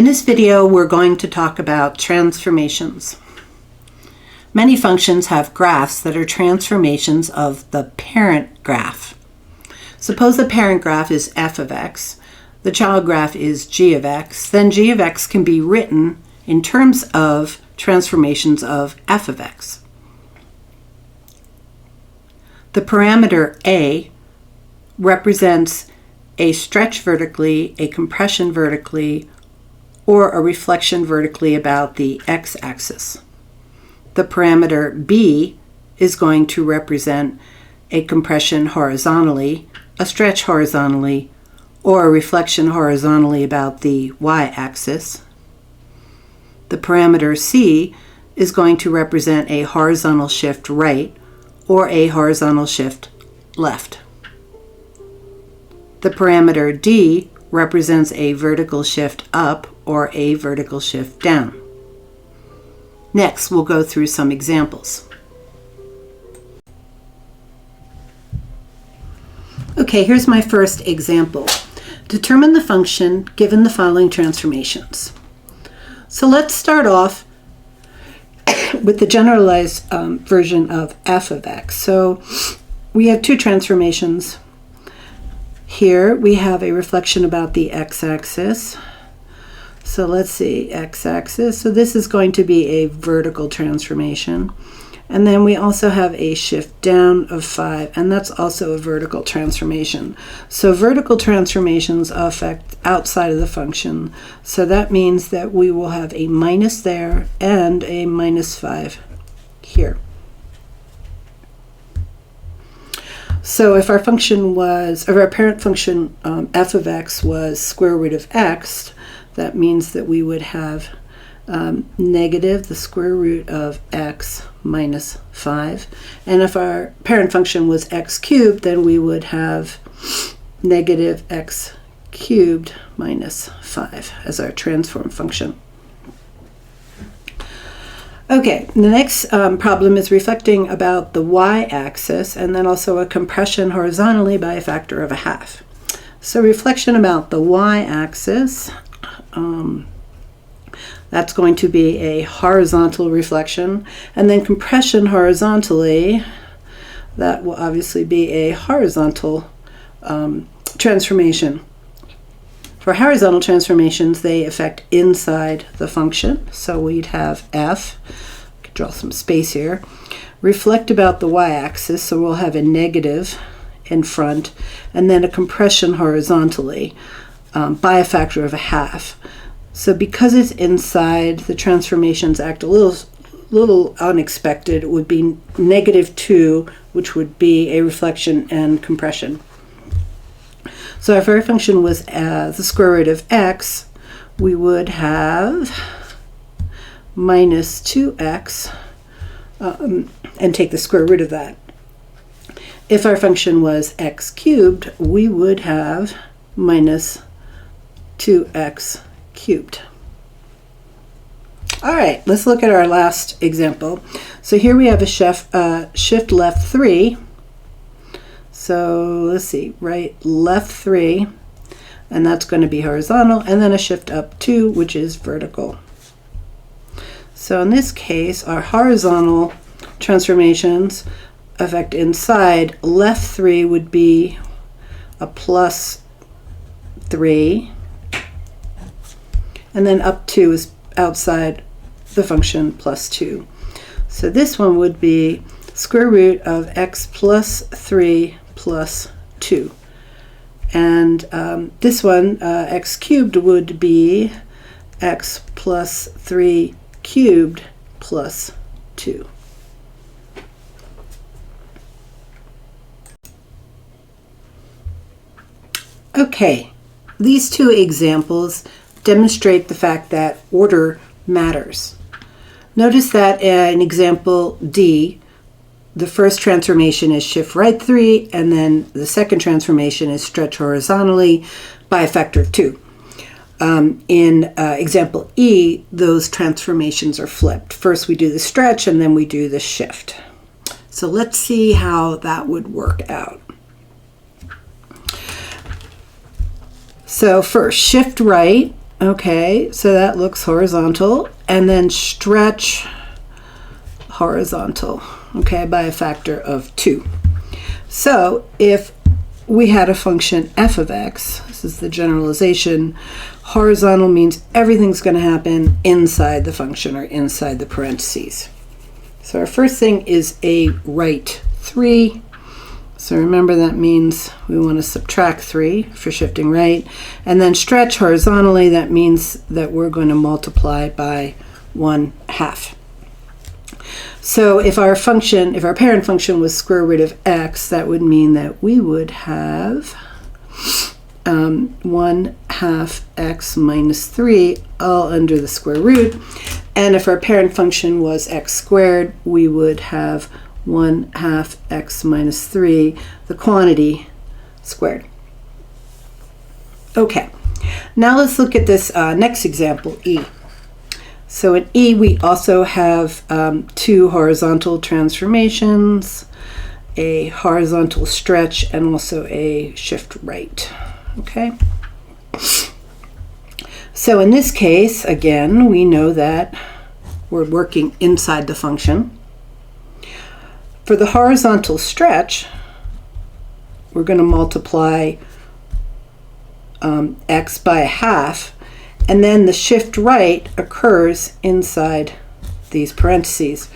In this video, we're going to talk about transformations. Many functions have graphs that are transformations of the parent graph. Suppose the parent graph is f of x, the child graph is g of x, then g of x can be written in terms of transformations of f of x. The parameter a represents a stretch vertically, a compression vertically, or a reflection vertically about the x-axis. The parameter b is going to represent a compression horizontally, a stretch horizontally, or a reflection horizontally about the y-axis. The parameter c is going to represent a horizontal shift right or a horizontal shift left. The parameter d represents a vertical shift up or a vertical shift down. Next, we'll go through some examples. Okay, here's my first example. Determine the function given the following transformations. So let's start off with the generalized version of f of x. So we have two transformations. Here we have a reflection about the x-axis. So let's see, x-axis. So this is going to be a vertical transformation. And then we also have a shift down of 5, and that's also a vertical transformation. So vertical transformations affect outside of the function. So that means that we will have a minus there and a minus 5 here. So if our function was, if our parent function f of x was square root of x, that means that we would have negative the square root of x minus 5. And if our parent function was x cubed, then we would have negative x cubed minus 5 as our transform function. Okay, the next problem is reflecting about the y-axis and then also a compression horizontally by a factor of a half. So reflection about the y-axis, that's going to be a horizontal reflection, and then compression horizontally, that will obviously be a horizontal transformation. For horizontal transformations, they affect inside the function. So we'd have f, draw some space here, reflect about the y-axis, so we'll have a negative in front, and then a compression horizontally by a factor of a half. So because it's inside, the transformations act a little unexpected. It would be negative 2, which would be a reflection and compression. So if our function was the square root of x, we would have minus 2x and take the square root of that. If our function was x cubed, we would have minus 2x cubed. All right, let's look at our last example. So here we have a shift left 3. So let's see, right, left 3, and that's going to be horizontal, and then a shift up 2, which is vertical. So in this case, our horizontal transformations affect inside. Left 3 would be a plus 3, and then up 2 is outside the function plus 2. So this one would be square root of x plus 3 plus 2. And this one, x cubed, would be x plus 3 cubed plus 2. Okay, these two examples demonstrate the fact that order matters. Notice that in example D, the first transformation is shift right 3, and then the second transformation is stretch horizontally by a factor of 2. In example E, those transformations are flipped. First we do the stretch, and then we do the shift. So let's see how that would work out. So first, shift right Okay, so that looks horizontal, and then stretch horizontal, okay, by a factor of 2. So if we had a function f of x, this is the generalization, horizontal means everything's going to happen inside the function or inside the parentheses. So our first thing is a right 3. So remember that means we want to subtract 3 for shifting right. And then stretch horizontally, that means that we're going to multiply by 1/2. So if our parent function was square root of x, that would mean that we would have 1/2 x minus 3 all under the square root. And if our parent function was x squared, we would have 1/2 x minus 3, the quantity squared. Okay, now let's look at this next example, E. So in E, we also have 2 horizontal transformations, a horizontal stretch, and also a shift right. Okay. So in this case, again, we know that we're working inside the function. For the horizontal stretch, we're going to multiply x by 1/2, and then the shift right occurs inside these parentheses.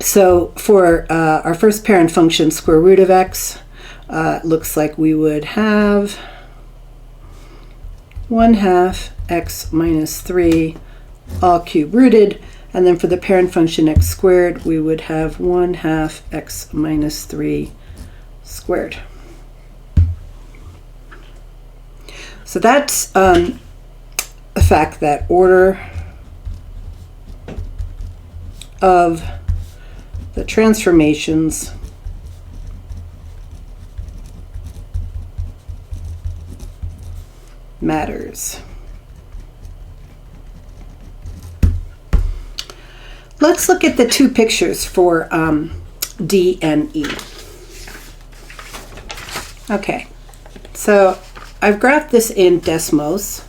So for our first parent function, square root of x, looks like we would have 1/2 x minus 3 all cube rooted. And then for the parent function x squared, we would have 1/2 x minus 3 squared. So that's the fact that order of the transformations matters. Let's look at the 2 pictures for D and E. Okay, so I've graphed this in Desmos.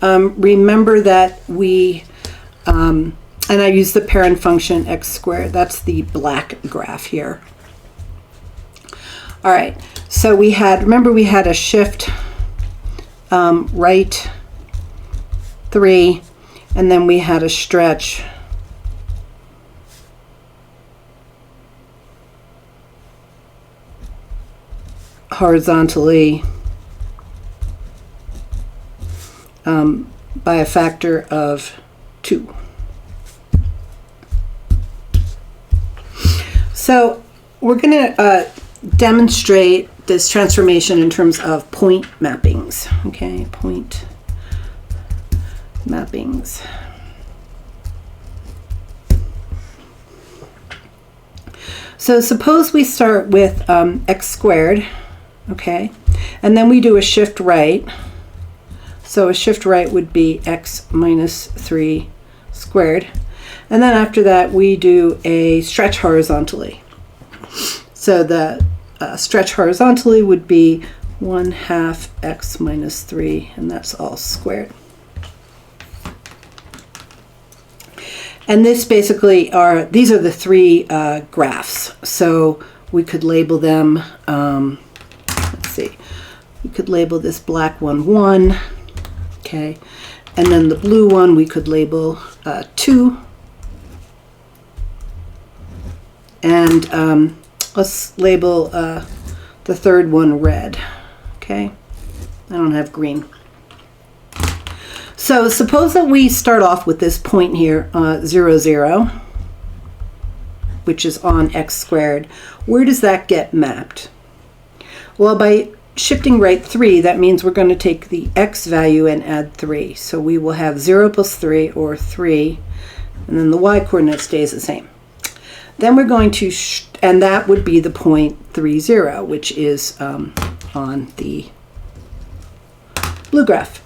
Remember that and I use the parent function x squared. That's the black graph here. All right, so remember we had a shift right 3, and then we had a stretch horizontally by a factor of 2. So we're going to demonstrate this transformation in terms of point mappings. Okay, point mappings. So suppose we start with x squared, okay, and then we do a shift right. So a shift right would be x minus 3 squared. And then after that, we do a stretch horizontally. So the stretch horizontally would be 1/2 x minus 3, and that's all squared. And this basically these are the 3 graphs. So we could label them, let's see, we could label this black one 1, okay, and then the blue one we could label 2, and let's label the third one red, okay? I don't have green. So suppose that we start off with this point here, 0, 0, which is on x squared. Where does that get mapped? Well, by shifting right 3, that means we're going to take the x value and add 3. So we will have 0 plus 3, or 3, and then the y coordinate stays the same. Then we're going to, and that would be the point 3, 0, which is on the blue graph.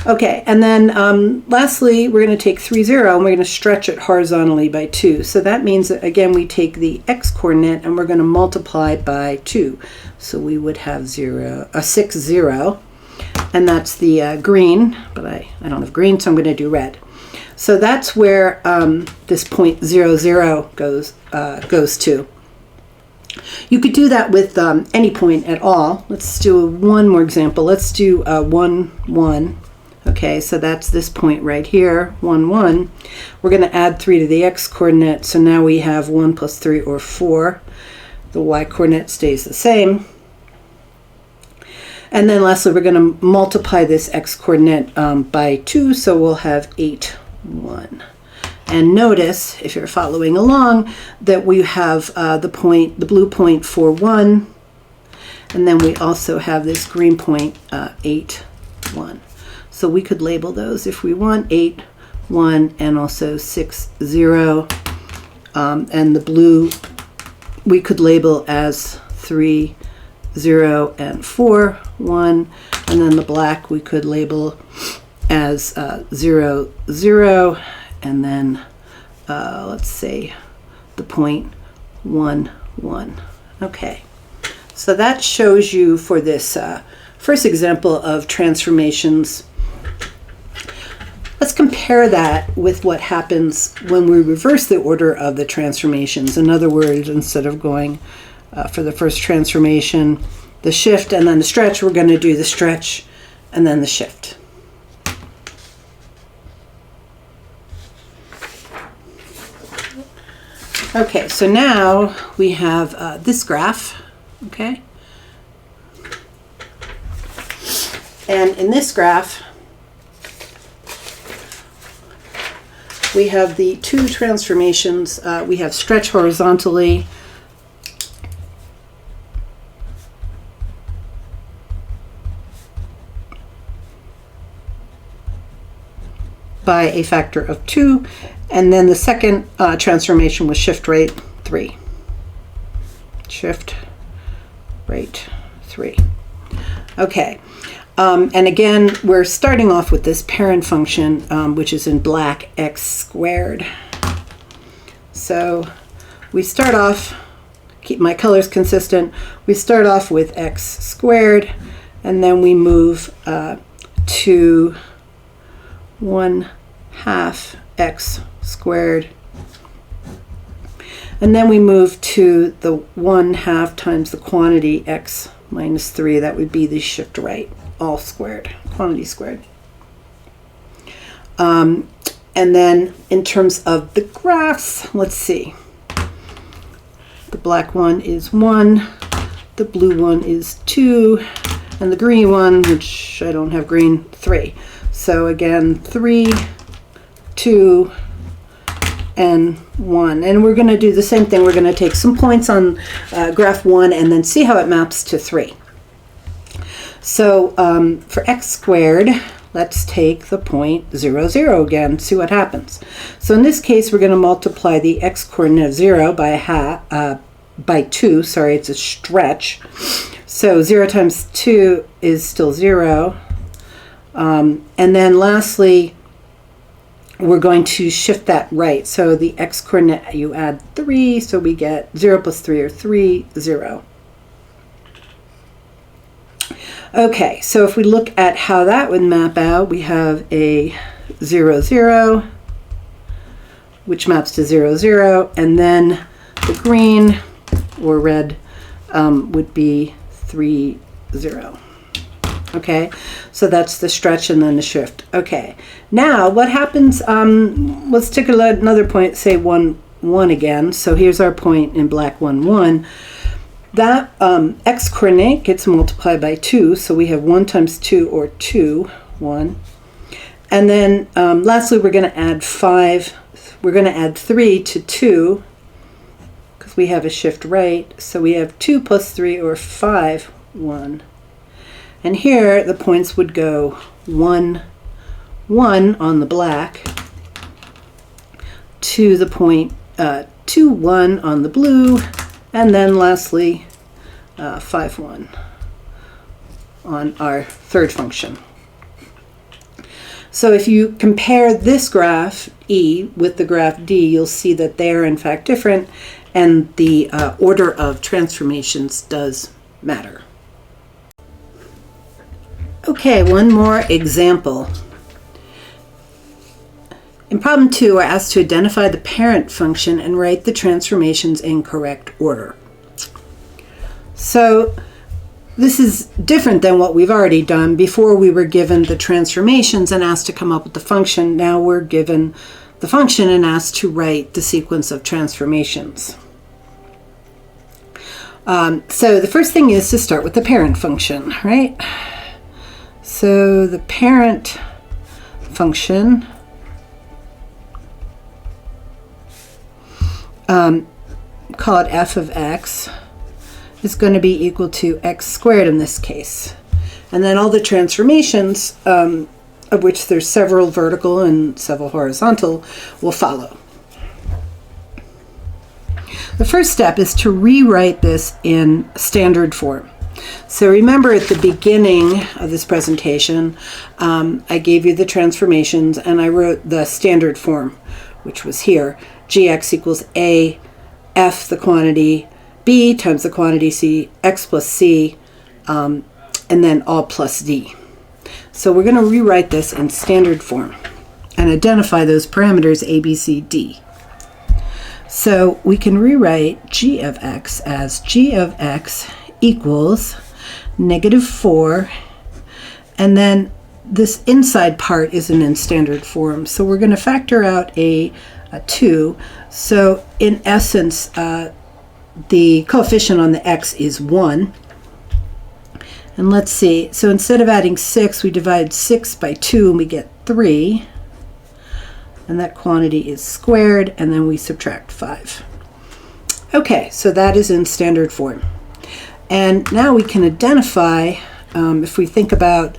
Okay, and then lastly, we're going to take 3, 0, and we're going to stretch it horizontally by 2. So that means that, again, we take the x coordinate and we're going to multiply by 2. So we would have 6, 0. and that's the green, but I don't have green, so I'm going to do red. So that's where this point 0, 0 goes to. You could do that with any point at all. Let's do one more example. Let's do 1, 1. Okay, so that's this point right here, 1, 1. We're going to add 3 to the x-coordinate, so now we have 1 plus 3, or 4. The y-coordinate stays the same. And then lastly, we're going to multiply this x-coordinate by 2, so we'll have 8, 1. And notice, if you're following along, that we have the blue point 4, 1, and then we also have this green point 8, 1. So we could label those if we want, 8, 1, and also 6, 0. And the blue we could label as 3, 0, and 4, 1. And then the black we could label as 0, 0. And then let's say the point 1, 1. Okay, so that shows you for this first example of transformations. Let's compare that with what happens when we reverse the order of the transformations. In other words, instead of going for the first transformation, the shift and then the stretch, we're going to do the stretch and then the shift. Okay, so now we have this graph, okay? And in this graph, we have the two transformations. We have stretch horizontally by a factor of 2, and then the second transformation was shift rate 3. Shift rate 3. Okay, and again, we're starting off with this parent function, which is in black, x squared. So we start off, keep my colors consistent, we start off with x squared, and then we move to 1/2 x squared, and then we move to the 1/2 times the quantity x minus 3. That would be the shift right, all squared, quantity squared. And then in terms of the graphs, let's see. The black one is 1, the blue one is 2, and the green one, which I don't have green, 3. So again, 3, 2, and 1. And we're going to do the same thing. We're going to take some points on graph 1 and then see how it maps to 3. So for x squared, let's take the point 0, 0 again, see what happens. So in this case, we're going to multiply the x coordinate of 0 by 2. Sorry, it's a stretch. So 0 times 2 is still 0. And then lastly, we're going to shift that right. So the x coordinate, you add 3, so we get 0 plus 3, or 3, 0. Okay, so if we look at how that would map out, we have a 0, 0, which maps to 0, 0, and then the green or red would be 3, 0. Okay, so that's the stretch and then the shift. Okay, now what happens, let's take another point, say 1, 1 again. So here's our point in black, 1, 1. That x coordinate gets multiplied by 2, so we have 1 times 2, or 2, 1. And then lastly, we're going to add 5. We're going to add 3 to 2, because we have a shift right. So we have 2 plus 3, or 5, 1. And here the points would go 1, 1 on the black, to the point 2, 1 on the blue, and then lastly 5, 1 on our third function. So if you compare this graph E with the graph D, you'll see that they are in fact different, and the order of transformations does matter. Okay, one more example. In problem 2, we're asked to identify the parent function and write the transformations in correct order. So this is different than what we've already done. Before we were given the transformations and asked to come up with the function. Now we're given the function and asked to write the sequence of transformations. So the first thing is to start with the parent function, right? So the parent function call it f of x, is going to be equal to x squared in this case. And then all the transformations, of which there's several vertical and several horizontal, will follow. The first step is to rewrite this in standard form. So remember at the beginning of this presentation, I gave you the transformations and I wrote the standard form, which was here. Gx equals a, f the quantity, b times the quantity c, x plus c, and then all plus d. So we're going to rewrite this in standard form and identify those parameters a, b, c, d. So we can rewrite g of x as g of x equals -4, and then this inside part isn't in standard form. So we're going to factor out a 2. So in essence, the coefficient on the x is 1. And let's see, so instead of adding 6, we divide 6 by 2 and we get 3. And that quantity is squared, and then we subtract 5. Okay, so that is in standard form. And now we can identify, if we think about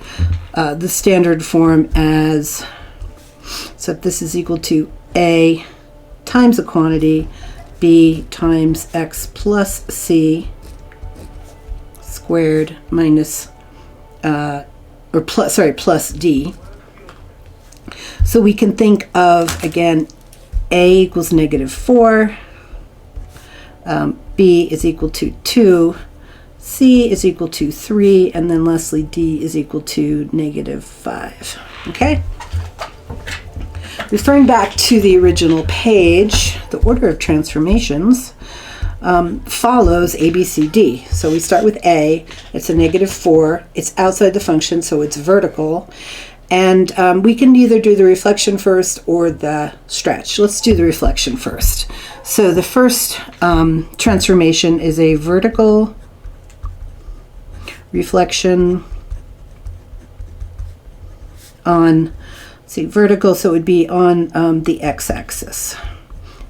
the standard form as, so if this is equal to a times a quantity, b times x plus c squared minus, plus d. So we can think of, again, a equals -4, b is equal to 2, c is equal to 3, and then lastly d is equal to -5. Okay? Referring back to the original page, the order of transformations follows A, B, C, D. So we start with A, it's a -4, it's outside the function, so it's vertical. And we can either do the reflection first or the stretch. Let's do the reflection first. So the first transformation is a vertical reflection on, vertical, so it would be on the x-axis.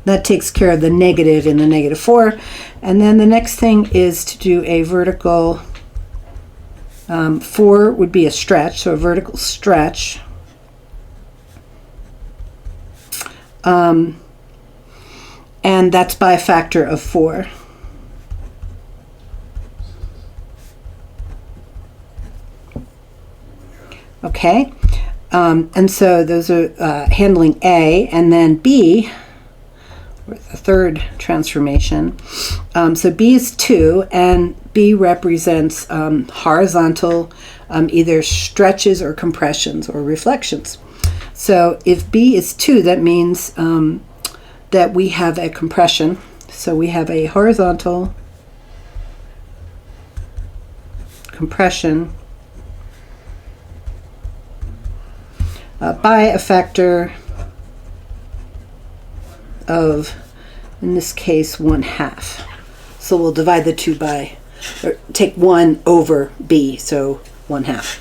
That takes care of the negative in the -4. And then the next thing is to do a vertical, 4 would be a stretch, so a vertical stretch. And that's by a factor of 4. Okay, and so those are handling A, and then B, or the third transformation. So B is 2, and B represents horizontal, either stretches or compressions or reflections. So if B is 2, that means that we have a compression. So we have a horizontal compression by a factor of, in this case, 1/2. So we'll divide the 2 by, or take 1 over B, so 1/2.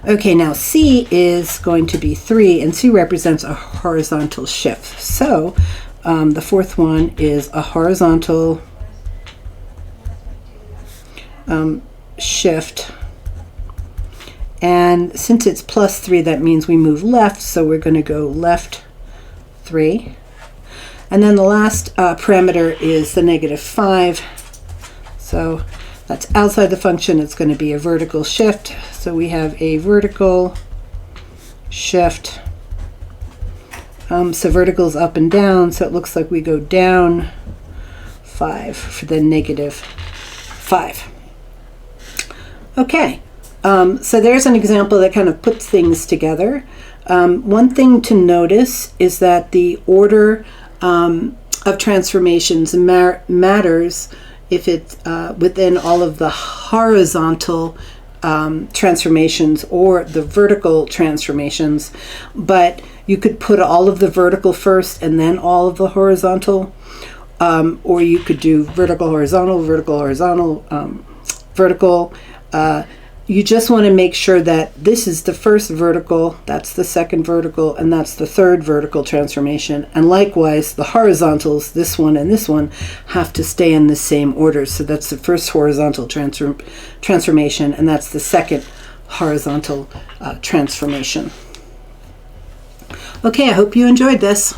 Okay, now C is going to be 3, and C represents a horizontal shift. So the fourth one is a horizontal shift. And since it's +3, that means we move left, so we're going to go left 3. And then the last parameter is the -5. So that's outside the function. It's going to be a vertical shift. So we have a vertical shift. So vertical is up and down, so it looks like we go down 5 for the -5. Okay. So there's an example that kind of puts things together. One thing to notice is that the order of transformations matters if it's within all of the horizontal transformations or the vertical transformations, but you could put all of the vertical first and then all of the horizontal, or you could do vertical, horizontal, vertical, horizontal, vertical. You just want to make sure that this is the first vertical, that's the second vertical, and that's the third vertical transformation. And likewise, the horizontals, this one and this one, have to stay in the same order. So that's the first horizontal transformation, and that's the second horizontal transformation. Okay, I hope you enjoyed this.